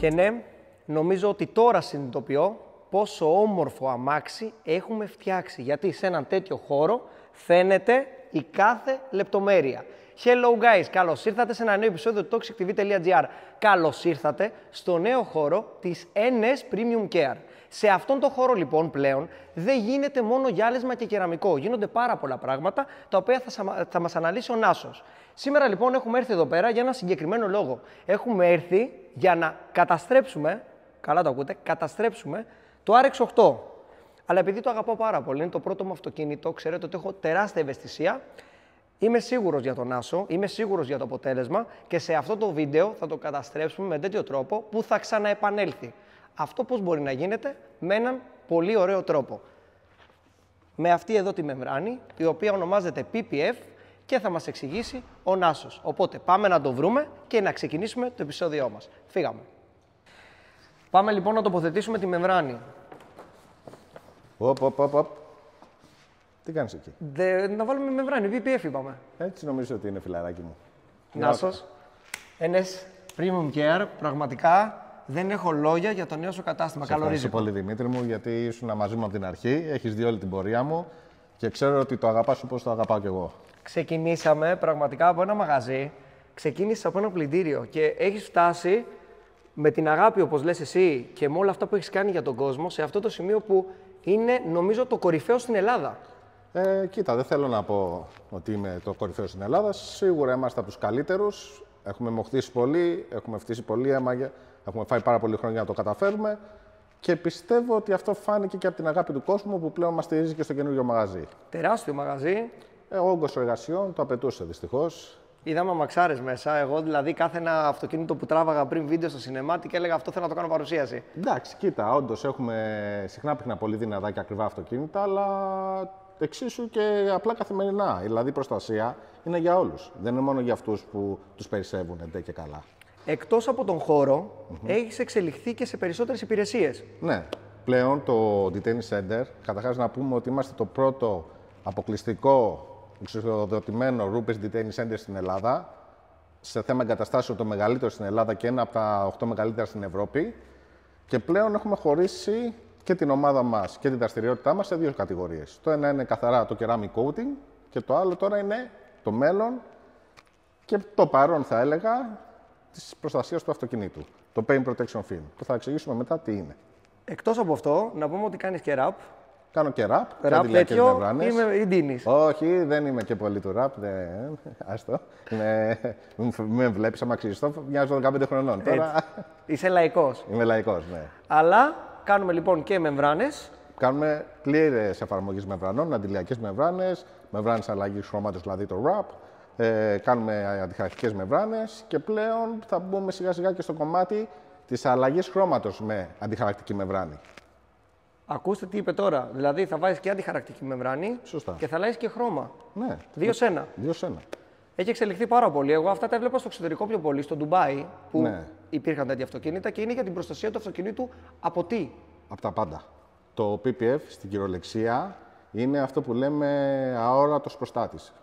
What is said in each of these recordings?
Και ναι, νομίζω ότι τώρα συνειδητοποιώ πόσο όμορφο αμάξι έχουμε φτιάξει. Γιατί σε έναν τέτοιο χώρο φαίνεται η κάθε λεπτομέρεια. Hello guys, καλώς ήρθατε σε ένα νέο επεισόδιο του toxictv.gr. Καλώς ήρθατε στο νέο χώρο της NS Premium Care. Σε αυτόν τον χώρο λοιπόν πλέον δεν γίνεται μόνο γυάλισμα και κεραμικό. Γίνονται πάρα πολλά πράγματα τα οποία θα μας αναλύσει ο Νάσος. Σήμερα λοιπόν έχουμε έρθει εδώ πέρα για ένα συγκεκριμένο λόγο. Έχουμε έρθει για να καταστρέψουμε, καλά το ακούτε, καταστρέψουμε το RX-8. Αλλά επειδή το αγαπάω πάρα πολύ, είναι το πρώτο μου αυτοκίνητο, ξέρετε ότι έχω τεράστια ευαισθησία. Είμαι σίγουρος για τον Νάσο, είμαι σίγουρος για το αποτέλεσμα και σε αυτό το βίντεο θα το καταστρέψουμε με τέτοιο τρόπο που θα ξαναεπανέλθει. Αυτό πώς μπορεί να γίνεται? Με έναν πολύ ωραίο τρόπο. Με αυτή εδώ τη μεμβράνη, η οποία ονομάζεται PPF και θα μας εξηγήσει ο Νάσος. Οπότε πάμε να το βρούμε και να ξεκινήσουμε το επεισόδιό μας. Φύγαμε. Πάμε λοιπόν να τοποθετήσουμε τη μεμβράνη. Οπ. Τι κάνεις εκεί? Να βάλουμε μεμβράνη, PPF είπαμε. Έτσι νομίζω ότι είναι, φιλαράκι μου. Νάσος, NS Premium Care, πραγματικά δεν έχω λόγια για το νέο σου κατάστημα. Ευχαριστώ πολύ, Δημήτρη μου, γιατί ήσουν μαζί μου από την αρχή. Έχεις δει όλη την πορεία μου και ξέρω ότι το αγαπάς όπως το αγαπάω κι εγώ. Ξεκινήσαμε πραγματικά από ένα μαγαζί, ξεκίνησες από ένα πλυντήριο και έχεις φτάσει με την αγάπη, όπως λες εσύ, και με όλα αυτά που έχεις κάνει για τον κόσμο, σε αυτό το σημείο που είναι, νομίζω, το κορυφαίο στην Ελλάδα. Κοίτα, δεν θέλω να πω ότι είμαι το κορυφαίο στην Ελλάδα. Σίγουρα είμαστε από τους καλύτερους. Έχουμε μοχθήσει πολύ, έχουμε φτύσει πολύ αίμα, έχουμε φάει πάρα πολύ χρόνια να το καταφέρουμε. Και πιστεύω ότι αυτό φάνηκε και από την αγάπη του κόσμου που πλέον μας στηρίζει και στο καινούριο μαγαζί. Τεράστιο μαγαζί. Ο όγκος εργασιών το απαιτούσε δυστυχώς. Είδαμε αμαξάρες μέσα. Εγώ δηλαδή κάθε ένα αυτοκίνητο που τράβαγα πριν βίντεο στο σινεμάτι και έλεγα αυτό θέλω να το κάνω παρουσίαση. Εντάξει, κοίτα, όντως έχουμε συχνά πυκνά πολύ δυνατά και ακριβά αυτοκίνητα, αλλά εξίσου και απλά καθημερινά. Δηλαδή η προστασία είναι για όλους. Δεν είναι μόνο για αυτούς που τους περισσεύουν ντε και καλά. Εκτός από τον χώρο, έχεις εξελιχθεί και σε περισσότερες υπηρεσίες. Ναι. Πλέον το Detain Center, καταρχάς να πούμε ότι είμαστε το πρώτο αποκλειστικό εξουσιοδοτημένο Rupes Detain Center στην Ελλάδα. Σε θέμα εγκαταστάσεων το μεγαλύτερο στην Ελλάδα και ένα από τα 8 μεγαλύτερα στην Ευρώπη. Και πλέον έχουμε χωρίσει και την ομάδα μας και την δραστηριότητά μας σε δύο κατηγορίες. Το ένα είναι καθαρά το ceramic coating και το άλλο τώρα είναι το μέλλον και το παρόν, θα έλεγα, της προστασίας του αυτοκινήτου. Το Paint Protection Film, που θα εξηγήσουμε μετά τι είναι. Εκτός από αυτό, να πούμε ότι κάνεις και rap. Κάνω και rap, και αντιλιακές μεμβράνες. Είμαι η Ντίνης. Όχι, δεν είμαι και πολύ του rap. Άστο. Με βλέπεις, άμα αξίζεις, μοιάζω 15 χρονών. Τώρα... Είσαι λαϊκός. Είμαι λαϊκός, ναι. Αλλά κάνουμε λοιπόν και μεμβράνες. Κάνουμε πλήρες εφαρμογές μεμβρανών, αντιλιακές μεμβράνες, μεμβράνες αλλαγής χρώματος, δηλαδή το rap. Κάνουμε αντιχαρακτικές μεμβράνες και πλέον θα μπούμε σιγά σιγά και στο κομμάτι της αλλαγής χρώματος με αντιχαρακτική μεμβράνη. Ακούστε τι είπε τώρα. Δηλαδή θα βάζεις και αντιχαρακτική μεμβράνη. Σωστά. Και θα αλλάζεις και χρώμα. Ναι. 2 σε 1. 2 σε 1. Έχει εξελιχθεί πάρα πολύ. Εγώ αυτά τα έβλεπα στο εξωτερικό πιο πολύ, στο Ντουμπάι, που ναι. Υπήρχαν τέτοια αυτοκίνητα και είναι για την προστασία του αυτοκινήτου από τι? Από τα πάντα. Το PPF στην κυριολεξία είναι αυτό που λέμε αόρατος προστάτης.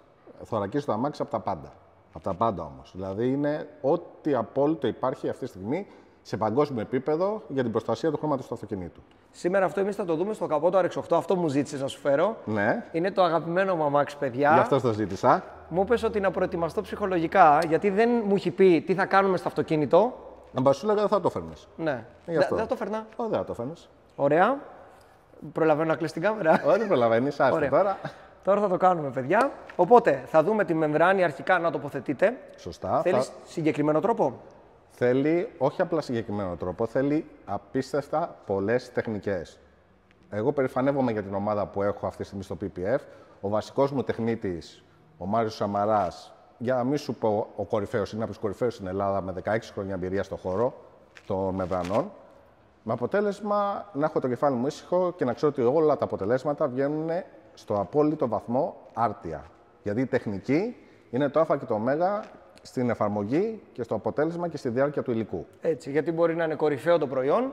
Θωρακίζει το αμάξι από τα πάντα. Από τα πάντα όμως. Δηλαδή είναι ό,τι απόλυτο υπάρχει αυτή τη στιγμή σε παγκόσμιο επίπεδο για την προστασία του χρώματος του αυτοκινήτου. Σήμερα αυτό εμείς θα το δούμε στο καπότο RX-8. Αυτό μου ζήτησες να σου φέρω. Ναι. Είναι το αγαπημένο μου αμάξι, παιδιά. Γι' αυτό το ζήτησα. Μου είπες ότι να προετοιμαστώ ψυχολογικά, γιατί δεν μου έχει πει τι θα κάνουμε στο αυτοκίνητο. Να σου λέγα, δεν θα το φέρνες. Ναι. Δεν θα το φέρνα. Όχι, δεν θα το φέρνες. Ωραία. Προλαβαίνω να κλείσει την κάμερα. Όχι, δεν προλαβαίνεις. Άστο τώρα. Τώρα θα το κάνουμε, παιδιά. Οπότε θα δούμε τη μεμβράνη αρχικά να τοποθετείτε. Σωστά. Θέλεις συγκεκριμένο τρόπο? Θέλει όχι απλά συγκεκριμένο τρόπο, θέλει απίστευτα πολλές τεχνικές. Εγώ περηφανεύομαι για την ομάδα που έχω αυτή τη στιγμή στο PPF. Ο βασικός μου τεχνίτης, ο Μάριος Σαμαράς, για να μην σου πω ο κορυφαίος, είναι από τους κορυφαίους στην Ελλάδα με 16 χρόνια εμπειρία στον χώρο των μεμβρανών. Με αποτέλεσμα να έχω το κεφάλι μου ήσυχο και να ξέρω ότι όλα τα αποτελέσματα βγαίνουν στο απόλυτο βαθμό άρτια. Γιατί η τεχνική είναι το α και το ω στην εφαρμογή και στο αποτέλεσμα και στη διάρκεια του υλικού. Έτσι, γιατί μπορεί να είναι κορυφαίο το προϊόν,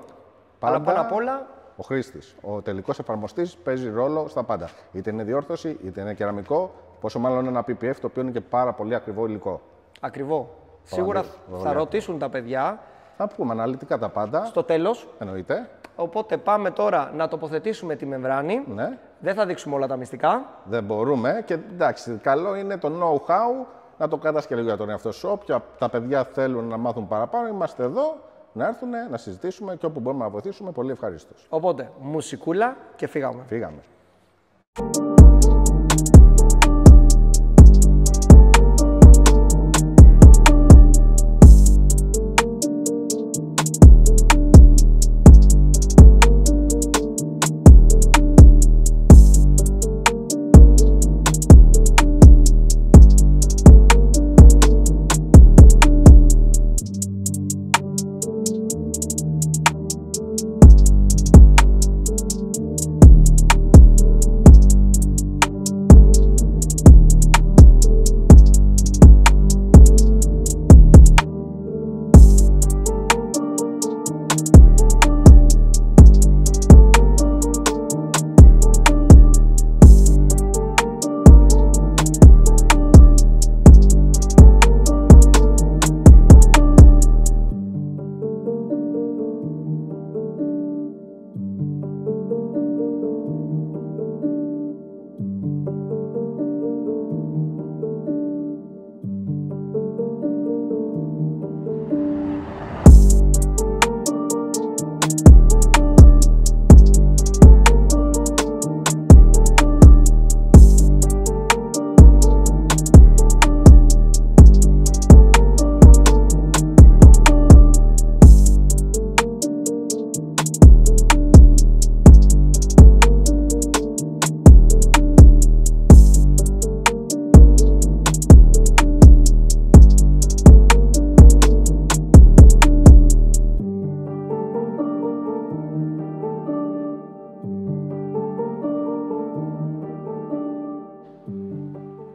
αλλά πάνω απ' όλα ο χρήστης, ο τελικός εφαρμοστής παίζει ρόλο στα πάντα. Είτε είναι διόρθωση, είτε είναι κεραμικό, πόσο μάλλον ένα PPF το οποίο είναι και πάρα πολύ ακριβό υλικό. Ακριβό. Σίγουρα θα ρωτήσουν τα παιδιά Θα πούμε αναλυτικά τα πάντα. Στο τέλος. Εννοείται. Οπότε πάμε τώρα να τοποθετήσουμε τη μεμβράνη. Ναι. Δεν θα δείξουμε όλα τα μυστικά. Δεν μπορούμε. Και εντάξει, καλό είναι το know-how να το κρατάς και λίγο για τον εαυτό σου. Όποια τα παιδιά θέλουν να μάθουν παραπάνω, είμαστε εδώ να έρθουν να συζητήσουμε και όπου μπορούμε να βοηθήσουμε, πολύ ευχαρίστως. Οπότε, μουσικούλα και φύγαμε. Φύγαμε.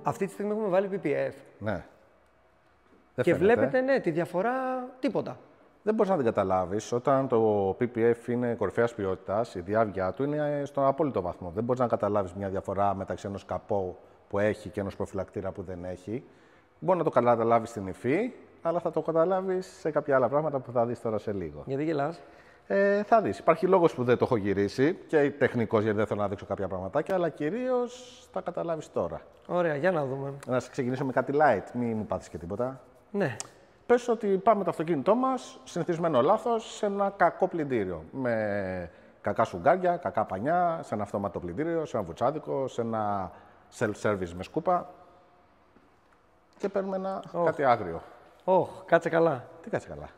Αυτή τη στιγμή έχουμε βάλει PPF. Ναι. Και βλέπετε, ναι, τη διαφορά τίποτα. Δεν μπορείς να την καταλάβεις. Όταν το PPF είναι κορυφαίας ποιότητας, η διάβγειά του είναι στον απόλυτο βαθμό. Δεν μπορείς να καταλάβεις μια διαφορά μεταξύ ενός καπό που έχει και ενός προφυλακτήρα που δεν έχει. Μπορεί να το καταλάβεις στην υφή, αλλά θα το καταλάβεις σε κάποια άλλα πράγματα που θα δεις τώρα σε λίγο. Γιατί γελάς? Θα δεις. Υπάρχει λόγος που δεν το έχω γυρίσει και τεχνικός, γιατί δεν θέλω να δείξω κάποια πραγματάκια, αλλά κυρίως θα καταλάβεις τώρα. Ωραία, για να δούμε. Να σε ξεκινήσω με κάτι light, μην μου πάθεις και τίποτα. Ναι. Πες ότι πάμε το αυτοκίνητό μας, συνηθισμένο λάθος, σε ένα κακό πλυντήριο. Με κακά σουγκάρια, κακά πανιά, σε ένα αυτόματο πλυντήριο, σε ένα βουτσάδικο, σε ένα self-service με σκούπα. Και παίρνουμε ένα κάτι άγριο. Κάτσε καλά. Τι κάτσε καλά?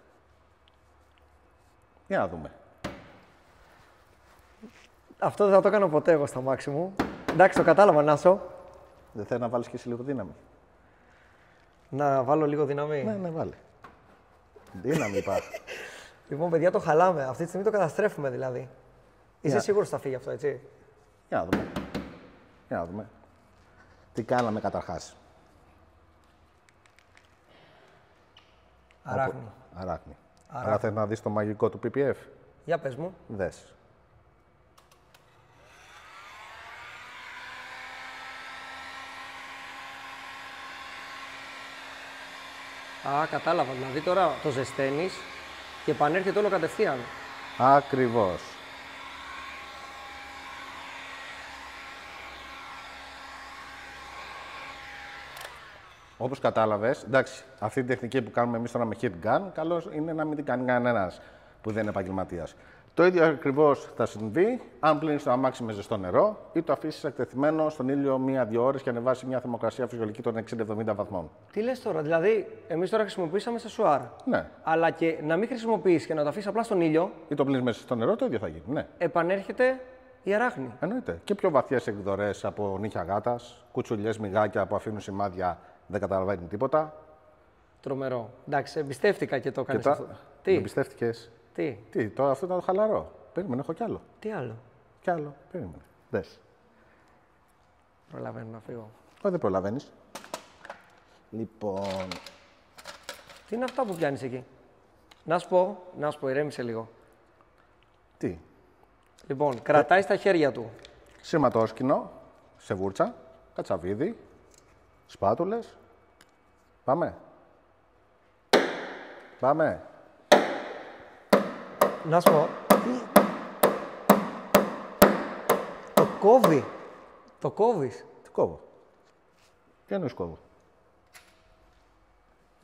Για να δούμε. Αυτό δεν θα το έκανα ποτέ εγώ στα μάξι μου. Εντάξει, το κατάλαβα, Νάσο. Δεν θέλει να βάλεις και εσύ λίγο δύναμη? Να βάλω λίγο δύναμη. Ναι, βάλε. Δύναμη υπάρχει. Λοιπόν, παιδιά, το χαλάμε. Αυτή τη στιγμή το καταστρέφουμε δηλαδή. Είσαι σίγουρος ότι θα φύγει αυτό, έτσι? Για να δούμε. Για να δούμε. Τι κάναμε καταρχάς? Αράχνη. Αράχνη. Άρα θέλεις να δεις το μαγικό του PPF. Για πες μου. Δες. Κατάλαβα. Δηλαδή τώρα το ζεσταίνεις και επανέρχεται όλο κατευθείαν. Ακριβώς. Όπως κατάλαβες, εντάξει, αυτή η τεχνική που κάνουμε εμείς τώρα με heat gun, καλώς είναι να μην την κάνει κανένας που δεν είναι επαγγελματίας. Το ίδιο ακριβώς θα συμβεί αν πλύνεις το αμάξι με ζεστό νερό ή το αφήσεις εκτεθειμένο στον ήλιο 1-2 ώρες και ανεβάσει μια θερμοκρασία φυσιολογική των 60-70 βαθμών. Τι λες τώρα, δηλαδή εμείς τώρα χρησιμοποιήσαμε σε σουάρ. Ναι. Αλλά και να μην χρησιμοποιείς και να το αφήσεις απλά στον ήλιο. Ή το πλύνεις μέσα στο νερό, το ίδιο θα γίνει. Ναι. Επανέρχεται η αράχνη. Εννοείται. Και πιο βαθιές εκδορές από νύχια γάτας, κουτσουλιές μυγάκια που αφήνουν σημάδια, δεν καταλαβαίνει τίποτα. Τρομερό. Εντάξει, εμπιστεύτηκα και το έκανες αυτό. Τι εμπιστεύτηκες? Τι, τώρα αυτό ήταν το χαλαρό. Περίμενε, έχω κι άλλο. τι άλλο? Κι άλλο, περίμενε. Δες. Προλαβαίνω να φύγω. Όχι, δεν προλαβαίνεις. Λοιπόν. Τι είναι αυτά που πιάνεις εκεί? Να σου πω, ηρέμησε λίγο. Τι? Λοιπόν, κρατάει στα χέρια του Σηματόσκηνο, σε βούρτσα, κατσαβίδι, σπάτουλες. Πάμε. Πάμε. Να σου πω. Το κόβει. Το κόβεις. Τι κόβω. Τι εννοείς κόβω.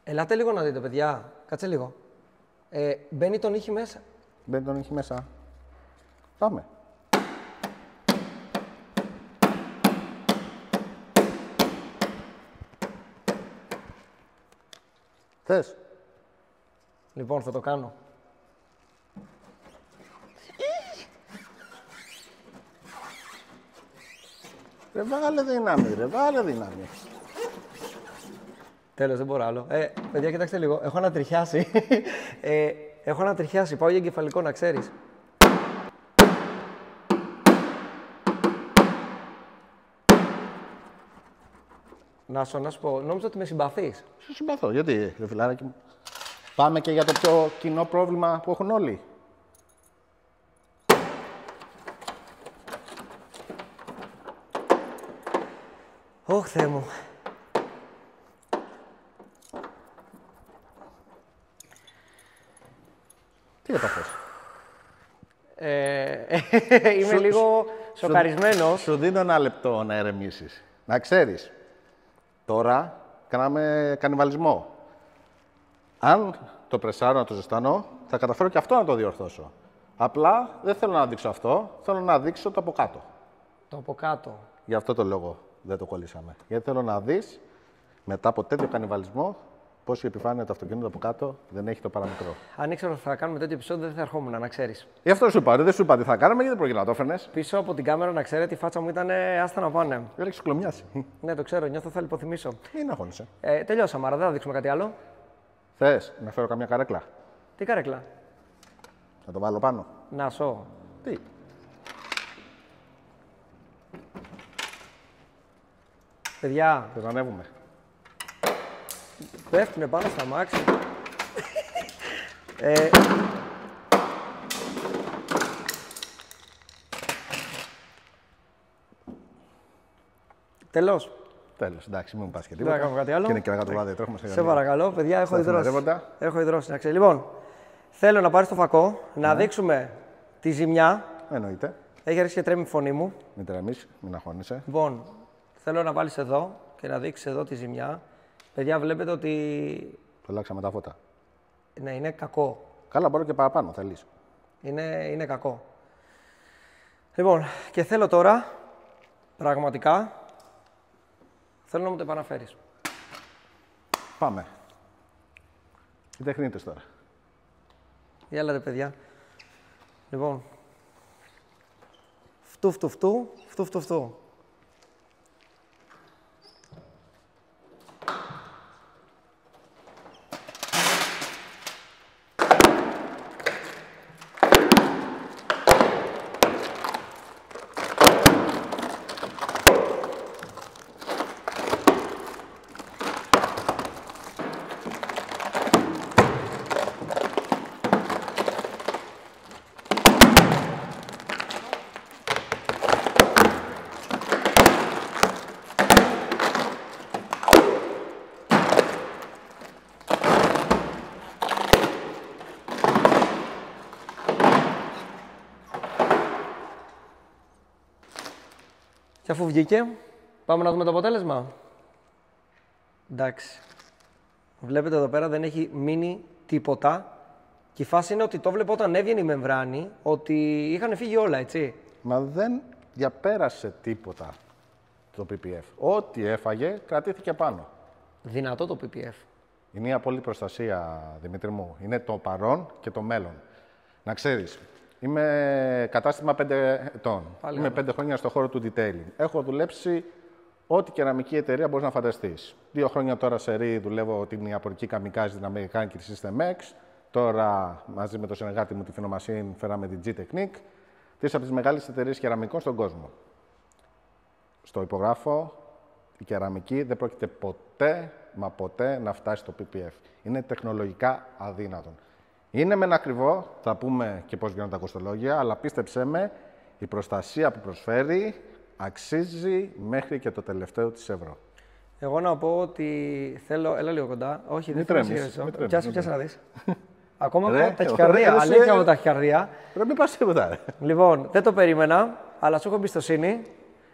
Ελάτε λίγο να δείτε, παιδιά. Κάτσε λίγο. Μπαίνει τον ήχη μέσα. Μπαίνει τον ήχη μέσα. Πάμε. Θες. Λοιπόν, θα το κάνω. Ρε βάλε δύναμη, ρε βάλε δύναμη. Τέλος, δεν μπορώ άλλο. Παιδιά, κοιτάξτε λίγο. Έχω ανατριχιάσει. Έχω ανατριχιάσει. Πάω για εγκεφαλικό, να ξέρεις. Να σου πω, νόμιζα ότι με συμπαθείς. Σε συμπαθώ, γιατί ρε φιλάρακι μου. Πάμε και για το πιο κοινό πρόβλημα που έχουν όλοι. Ωχ, Θεέ μου. Τι έπαθες. Είμαι λίγο σοκαρισμένος. Σου δίνω ένα λεπτό να ερεμήσεις. Να ξέρεις, τώρα κάναμε κανιβαλισμό. Αν το πρεσάρω να το ζεστάνω, θα καταφέρω και αυτό να το διορθώσω. Απλά δεν θέλω να δείξω αυτό, θέλω να δείξω το από κάτω. Το από κάτω. Γι' αυτό το λόγο δεν το κολλήσαμε. Γιατί θέλω να δεις, μετά από τέτοιο κανιβαλισμό, πώς η επιφάνεια του αυτοκίνητου από κάτω δεν έχει το παραμικρό. Αν ήξερα ότι θα κάνουμε τέτοιο επεισόδιο, δεν θα ερχόμουν, να ξέρεις. Γι' αυτό σου είπα, δεν σου είπα τι θα κάνουμε, γιατί πρόκειται να το έφερνες. Πίσω από την κάμερα, να ξέρετε, η φάτσα μου ήταν άστα να πάνε. Δεν έχεις κλωμιάσει. Ναι, το ξέρω, νιώθω θα λιποθυμίσω. Μην αγχώνεσαι. Τελειώσαμε, άρα δεν θα δείξουμε κάτι άλλο. Θες να φέρω καμιά καρέκλα, Τι καρέκλα. να το βάλω πάνω. Να σω. Τι. Παιδιά, Θες να ανέβουμε. πέφτουνε πάνω στα μάξι. Τέλος. Τέλος, εντάξει, μην μου πας και Δεν τίποτα. θα κάνουμε κάτι άλλο. Και είναι και αργά το βράδυ, τρέχουμε σε Σε παρακαλώ, παιδιά, έχω υδρώσει. εφημερεύοντα. Έχω υδρώσει, να ξέρει. Λοιπόν, θέλω να πάρεις το φακό, να δείξουμε τη ζημιά. Εννοείται. Έχει αρχίσει και τρέμει η φωνή μου. Μην τρεμείς, μην αγχώνεσαι. Λοιπόν, θέλω να βάλεις εδώ και να δείξεις εδώ τη ζημιά. Παιδιά, βλέπετε ότι Το αλλάξαμε τα φώτα. ναι, είναι κακό. Καλά, μπορώ και παραπάνω, θέλεις. Είναι κακό. Λοιπόν, και θέλω τώρα, πραγματικά, θέλω να μου το επαναφέρεις. Πάμε. Οι τεχνίτες τώρα. Για έλατε, παιδιά. Λοιπόν, φτού. Και αφού βγήκε, πάμε να δούμε το αποτέλεσμα. Εντάξει. Βλέπετε εδώ πέρα δεν έχει μείνει τίποτα. Και η φάση είναι ότι το βλέπω όταν έβγαινε η μεμβράνη, ότι είχαν φύγει όλα, έτσι. Μα δεν διαπέρασε τίποτα το PPF. Ό,τι έφαγε, κρατήθηκε πάνω. Δυνατό το PPF. Είναι η απόλυτη προστασία, Δημήτρη μου. Είναι το παρόν και το μέλλον. Να ξέρεις, είμαι κατάστημα 5 ετών. Πάλι Είμαι 5 χρόνια στο χώρο του detailing. Έχω δουλέψει ό,τι κεραμική εταιρεία μπορείς να φανταστείς. 2 χρόνια τώρα σε ρί δουλεύω την Ιαπωνική Kamikaze, την Αμερικάνικη, τη System X. Τώρα μαζί με το συνεργάτη μου τη Phenomasine φέραμε την G-Technique. Τρεις από τις μεγάλες εταιρείες κεραμικών στον κόσμο. Στο υπογράφω, η κεραμική δεν πρόκειται ποτέ, μα ποτέ να φτάσει στο PPF. Είναι τεχνολογικά αδύνατον. Είναι μεν ακριβό, θα πούμε και πώς γίνονται τα κοστολόγια, αλλά πίστεψέ με, η προστασία που προσφέρει αξίζει μέχρι και το τελευταίο της ευρώ. Εγώ να πω ότι θέλω. Έλα λίγο κοντά. Όχι, δεν Μην θέλω να τρέμεις, σιγαρίσω. μην τρέμεις, μην Πιάσε να δεις. Ακόμα Ρε, από ταχυκαρδία. ρε, Αλήθεια ρε. από ταχυκαρδία. Πρέπει να πας τίποτα, ρε. Λοιπόν, δεν το περίμενα, αλλά σου έχω εμπιστοσύνη.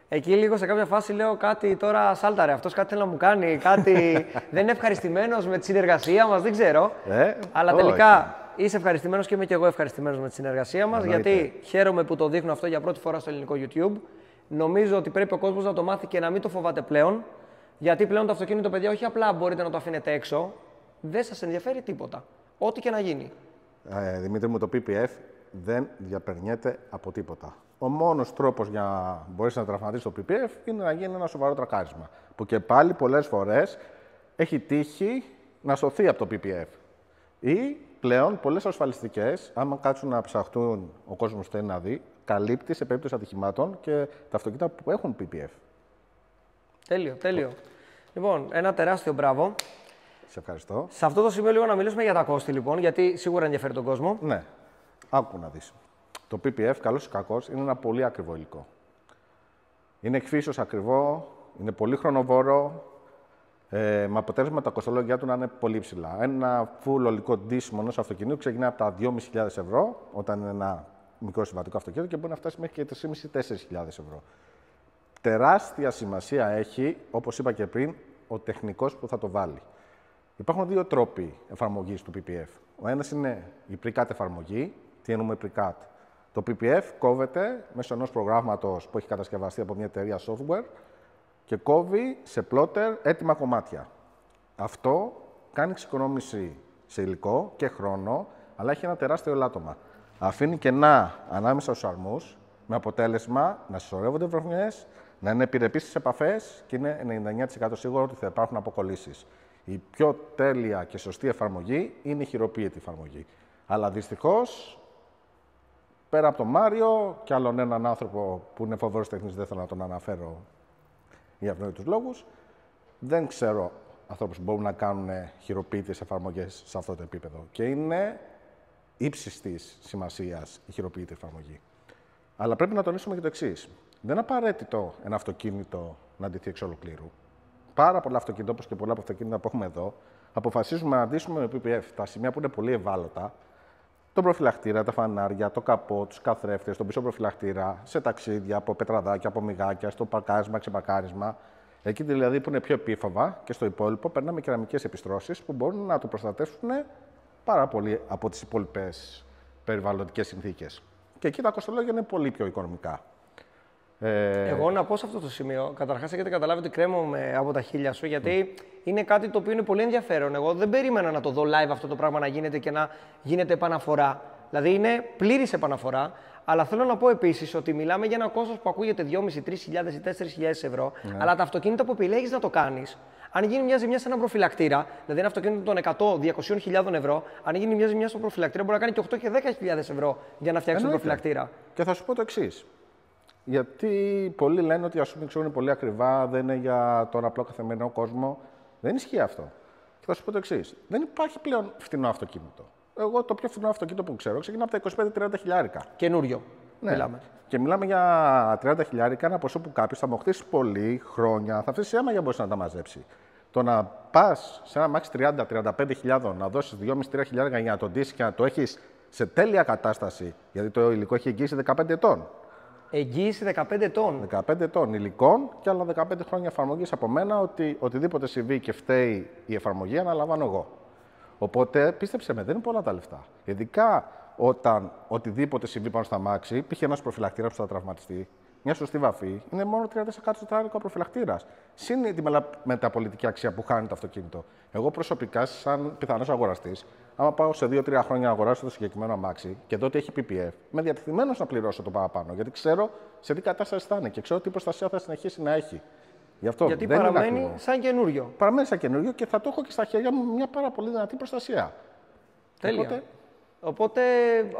Εκεί λίγο σε κάποια φάση λέω κάτι τώρα σάλταρε. Αυτός κάτι θέλει να μου κάνει, κάτι δεν είναι ευχαριστημένος με τη συνεργασία μας, δεν ξέρω. Αλλά όχι. τελικά είσαι ευχαριστημένος και είμαι και εγώ ευχαριστημένος με τη συνεργασία μας. Εννοείται. Γιατί χαίρομαι που το δείχνω αυτό για πρώτη φορά στο ελληνικό YouTube. Νομίζω ότι πρέπει ο κόσμος να το μάθει και να μην το φοβάται πλέον. Γιατί πλέον το αυτοκίνητο, παιδιά, όχι απλά μπορείτε να το αφήνετε έξω, δεν σας ενδιαφέρει τίποτα. Ό,τι και να γίνει. Δημήτρη μου, το PPF δεν διαπερνιέται από τίποτα. Ο μόνος τρόπος για να μπορείς να τραυματίσεις το PPF είναι να γίνει ένα σοβαρό τρακάρισμα. Που και πάλι πολλές φορές έχει τύχει να σωθεί από το PPF. Ή πλέον πολλές ασφαλιστικές, άμα κάτσουν να ψαχτούν ο κόσμος θέλει να δει, καλύπτει σε περίπτωση ατυχημάτων και τα αυτοκίνητα που έχουν PPF. Τέλειο, τέλειο. Λοιπόν, ένα τεράστιο μπράβο. Σε ευχαριστώ. Σε αυτό το σημείο λίγο να μιλήσουμε για τα κόστη, λοιπόν, γιατί σίγουρα ενδιαφέρει τον κόσμο. Ναι, άκου να δεις. Το PPF, καλός ή κακός, είναι ένα πολύ ακριβό υλικό. Είναι εκ φύσεως ακριβό, είναι πολύ χρονοβόρο, με αποτέλεσμα τα κοστολόγια του να είναι πολύ ψηλά. Ένα full ολικό ντύσιμο ενός αυτοκινήτου ξεκινάει από τα 2.500 ευρώ, όταν είναι ένα μικρό συμβατικό αυτοκίνητο, και μπορεί να φτάσει μέχρι και 3.500-4.000 ευρώ. Τεράστια σημασία έχει, όπως είπα και πριν, ο τεχνικός που θα το βάλει. Υπάρχουν δύο τρόποι εφαρμογής του PPF. Ο ένας είναι η pre-cut εφαρμογή. Τι εννοούμε pre-cut? Το PPF κόβεται μέσω ενός προγράμματος που έχει κατασκευαστεί από μια εταιρεία software και κόβει σε plotter έτοιμα κομμάτια. Αυτό κάνει εξοικονόμηση σε υλικό και χρόνο, αλλά έχει ένα τεράστιο ελάττωμα. Αφήνει κενά ανάμεσα στους αρμούς, με αποτέλεσμα να συσσωρεύονται βρωμιές, να είναι επιρρεπείς στις επαφές και είναι 99% σίγουρο ότι θα υπάρχουν αποκολλήσεις. Η πιο τέλεια και σωστή εφαρμογή είναι η χειροποίητη εφαρμογή. Αλλά δυστυχώς, πέρα από τον Μάριο και άλλον έναν άνθρωπο που είναι φοβερός τεχνής, δεν θέλω να τον αναφέρω για ευνόητους λόγους, δεν ξέρω ανθρώπους που μπορούν να κάνουν χειροποίητες εφαρμογές σε αυτό το επίπεδο. Και είναι ύψης της σημασίας η χειροποίητη εφαρμογή. Αλλά πρέπει να τονίσουμε και το εξής. Δεν είναι απαραίτητο ένα αυτοκίνητο να ντυθεί εξ ολοκλήρου. Πάρα πολλά αυτοκίνητα, όπως και πολλά από αυτοκίνητα που έχουμε εδώ, αποφασίζουμε να ντύσουμε με PPF τα σημεία που είναι πολύ ευάλωτα, τον προφυλακτήρα, τα φανάρια, το καπό, τους καθρέφτες, τον πίσω προφυλακτήρα, σε ταξίδια, από πετραδάκια, από μυγάκια, στο παρκάρισμα, ξεπαρκάρισμα. Εκεί δηλαδή που είναι πιο επίφοβα και στο υπόλοιπο περνάμε κεραμικές επιστρώσεις που μπορούν να το προστατεύσουν πάρα πολύ από τις υπόλοιπες περιβαλλοντικές συνθήκες. Και εκεί τα κοστολόγια είναι πολύ πιο οικονομικά. Εγώ να πω σε αυτό το σημείο, καταρχάς έχετε καταλάβει ότι κρέμομαι από τα χείλια σου, γιατί είναι κάτι το οποίο είναι πολύ ενδιαφέρον. Εγώ δεν περίμενα να το δω live αυτό το πράγμα να γίνεται και να γίνεται επαναφορά. Δηλαδή είναι πλήρης επαναφορά. Αλλά θέλω να πω επίσης ότι μιλάμε για ένα κόστος που ακούγεται 2.500, 3.000 ή 4.000 ευρώ. Αλλά τα αυτοκίνητα που επιλέγεις να το κάνεις, αν γίνει μια ζημιά σε έναν προφυλακτήρα, δηλαδή ένα αυτοκίνητο των 100-200.000 ευρώ, αν γίνει μια ζημιά στο προφυλακτήρα, μπορεί να κάνει και 8 και 10.000 ευρώ για να φτιάξει τον προφυλακτήρα. Και θα σου πω το εξής. Γιατί πολλοί λένε ότι ας πούμε είναι πολύ ακριβά, δεν είναι για τον απλό καθημερινό κόσμο. Δεν ισχύει αυτό. Και θα σου πω το εξής. Δεν υπάρχει πλέον φθηνό αυτοκίνητο. Εγώ το πιο φθηνό αυτοκίνητο που ξέρω ξεκινά από τα 25-30 χιλιάρικα. Καινούριο. Ναι. Μιλάμε. Και μιλάμε για 30 χιλιάρικα, ένα ποσό που κάποιο θα μοχθήσει πολύ χρόνια, θα αφήσει αίμα για να μπορέσει να τα μαζέψει. Το να πα σε ένα μάξι 30-35 χιλιάδων, να δώσει 2,5-3 χιλιάρικα για να το ντύσει και να το έχει σε τέλεια κατάσταση, γιατί το υλικό έχει εγγύηση 15 ετών. Εγγύηση 15 ετών. 15 ετών υλικών και άλλα 15 χρόνια εφαρμογή από μένα ότι οτιδήποτε συμβεί και φταίει η εφαρμογή, αναλαμβάνω εγώ. Οπότε πίστεψε με, δεν είναι πολλά τα λεφτά. Ειδικά όταν οτιδήποτε συμβεί πάνω στα μάξι, π.χ. ένα προφυλακτήρα που θα τραυματιστεί, μια σωστή βαφή, είναι μόνο 30% ο προφυλακτήρα. Συν τη μεταπολιτική αξία που χάνει το αυτοκίνητο. Εγώ προσωπικά, σαν πιθανό αγοραστή, άμα πάω σε 2-3 χρόνια να αγοράσω το συγκεκριμένο αμάξι και δω ότι έχει PPF, είμαι διατεθειμένος να πληρώσω το παραπάνω. Γιατί ξέρω σε τι κατάσταση θα είναι και ξέρω τι προστασία θα συνεχίσει να έχει. Γιατί παραμένει σαν καινούριο. Παραμένει σαν καινούριο και θα το έχω και στα χέρια μου μια πάρα πολύ δυνατή προστασία. Τέλεια. Οπότε,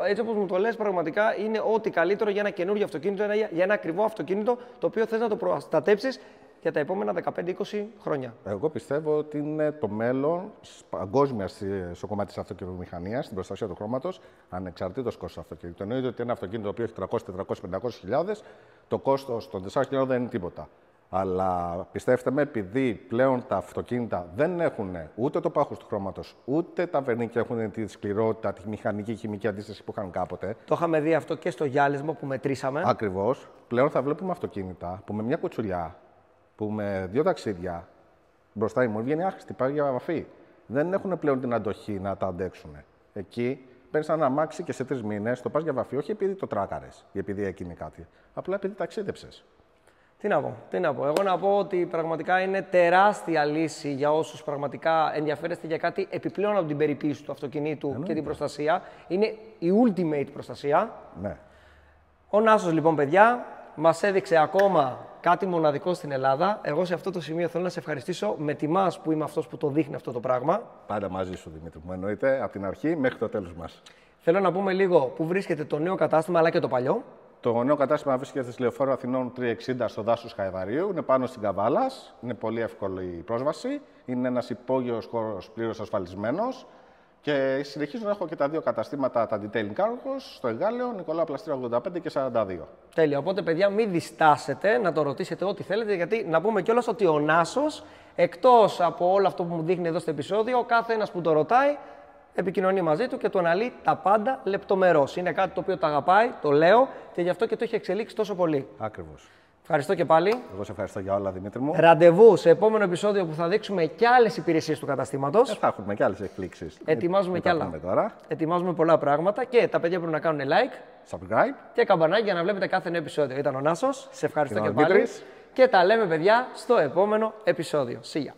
έτσι όπως μου το λες, πραγματικά είναι ό,τι καλύτερο για ένα καινούριο αυτοκίνητο, για ένα ακριβό αυτοκίνητο, το οποίο θες να το προστατέψεις για τα επόμενα 15-20 χρόνια. Εγώ πιστεύω ότι είναι το μέλλον παγκόσμια στο κομμάτι της αυτοκινητομηχανίας, στην προστασία του χρώματος, ανεξαρτήτως κόστος αυτοκίνητου. Εννοείται ότι ένα αυτοκίνητο το οποίο έχει 300, 400, 500 χιλιάδες, το κόστος των 4 χιλιάδων δεν είναι τίποτα. Αλλά πιστέψτε με, επειδή πλέον τα αυτοκίνητα δεν έχουν ούτε το πάχος του χρώματος, ούτε τα βερνίκια έχουν τη σκληρότητα, τη μηχανική, χημική αντίσταση που είχαν κάποτε. Το είχαμε δει αυτό και στο γυάλισμα που μετρήσαμε. Ακριβώς. Πλέον θα βλέπουμε αυτοκίνητα που με μια κουτσουλιά, που με 2 ταξίδια μπροστά η μου βγαίνει άχρηστη, πάει για βαφή. Δεν έχουν πλέον την αντοχή να τα αντέξουν. Εκεί παίρνει ένα αμάξι και σε 3 μήνες το πας για βαφή, όχι επειδή το τράκαρες ή επειδή έκανε κάτι, απλά επειδή ταξίδεψες. Τι να πω. Εγώ να πω ότι πραγματικά είναι τεράστια λύση για όσους πραγματικά ενδιαφέρεστε για κάτι επιπλέον από την περιποίηση του αυτοκινήτου και την προστασία. Είναι η ultimate προστασία. Ναι. Ο Νάσος λοιπόν, παιδιά, μας έδειξε ακόμα κάτι μοναδικό στην Ελλάδα. Εγώ σε αυτό το σημείο θέλω να σε ευχαριστήσω. Με τιμάς που είμαι αυτός που το δείχνει αυτό το πράγμα. Πάντα μαζί σου, Δημήτρη μου. Εννοείται από την αρχή μέχρι το τέλος μας. Θέλω να πούμε λίγο που βρίσκεται το νέο κατάστημα αλλά και το παλιό. Το νέο κατάστημα βρίσκεται στη Λεωφόρο Αθηνών 360 στο δάσος Χαϊδαρίου. Είναι πάνω στην Καβάλας. Είναι πολύ εύκολη η πρόσβαση. Είναι ένας υπόγειος χώρος πλήρως ασφαλισμένος. Και συνεχίζω να έχω και τα 2 καταστήματα, τα Detailing Cargos, στο Εγάλεο, Νικολάου Πλαστήρα 85 και 42. Τέλεια. Οπότε, παιδιά, μην διστάσετε να το ρωτήσετε ό,τι θέλετε, γιατί να πούμε κιόλας ότι ο Νάσος, εκτός από όλο αυτό που μου δείχνει εδώ στο επεισόδιο, ο κάθε ένας που το ρωτάει, επικοινωνεί μαζί του και του αναλύει τα πάντα λεπτομερώς. Είναι κάτι το οποίο το αγαπάει, το λέω και γι' αυτό και το έχει εξελίξει τόσο πολύ. Ακριβώς. Ευχαριστώ και πάλι. Εγώ σε ευχαριστώ για όλα, Δημήτρη μου. Ραντεβού σε επόμενο επεισόδιο που θα δείξουμε και άλλες υπηρεσίες του καταστήματος. Θα έχουμε και άλλες εκπλήξεις. Ετοιμάζουμε κι άλλα. Ετοιμάζουμε πολλά πράγματα και τα παιδιά πρέπει να κάνουν like, subscribe και καμπανάκι για να βλέπετε κάθε νέο επεισόδιο. Ήταν ο Νάσος. Σε ευχαριστώ και πάλι. Δημήτρης. Και τα λέμε, παιδιά, στο επόμενο επεισόδιο. See ya.